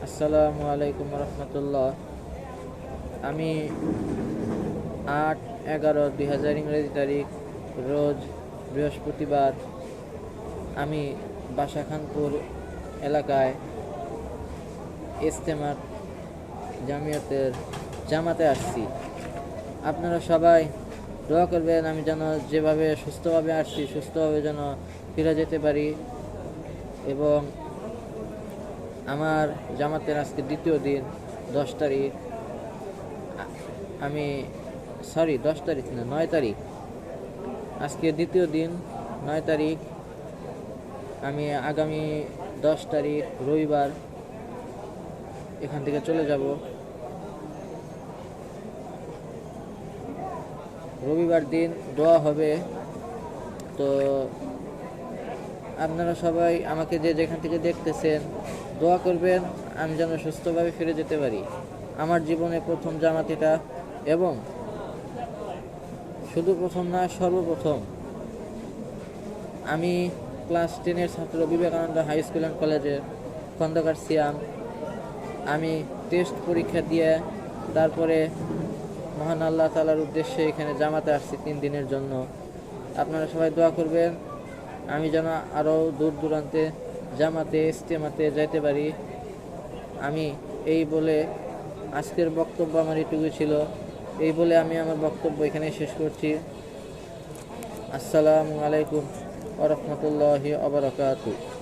আসসালামু আলাইকুম রহমতুল্লাহ। আমি 8/11/2000 ইংরেজি তারিখ রোজ বৃহস্পতিবার আমি বাসাখানপুর এলাকায় ইজতেমার জামাতে আসছি। আপনারা সবাই দোয়া করবেন আমি যেন যেভাবে সুস্থভাবে আসছি সুস্থভাবে যেন ফিরে যেতে পারি। এবং আমার জামাতের আজকে দ্বিতীয় দিন 10 তারিখ, আমি 10 তারিখ না 9 তারিখ, আজকে দ্বিতীয় দিন 9 তারিখ। আমি আগামী 10 তারিখ রবিবার এখান থেকে চলে যাব। রবিবার দিন দোয়া হবে, তো আপনারা সবাই আমাকে যেখান থেকে দেখতেছেন দোয়া করবেন আমি যেন সুস্থভাবে ফিরে যেতে পারি। আমার জীবনে প্রথম জামাত এটা, এবং শুধু প্রথম না, সর্বপ্রথম। আমি ক্লাস 10-এর ছাত্র, বিবেকানন্দ হাই স্কুল অ্যান্ড কলেজের খন্দকার সিয়াম। আমি টেস্ট পরীক্ষা দিয়ে তারপরে মহান আল্লাহ তাআলার উদ্দেশ্যে এখানে জামাতে আসছি 3 দিনের জন্য। আপনারা সবাই দোয়া করবেন আমি যেন আরও দূর দূরান্তে জামাতে ইজতেমাতে যাইতে পারি। আমি এই বলে আজকের বক্তব্য আমার এটুকুই ছিল। এই বলে আমি আমার বক্তব্য এখানে শেষ করছি। আসসালামু আলাইকুম ওয়া রাহমাতুল্লাহি ওয়া বারাকাতুহু।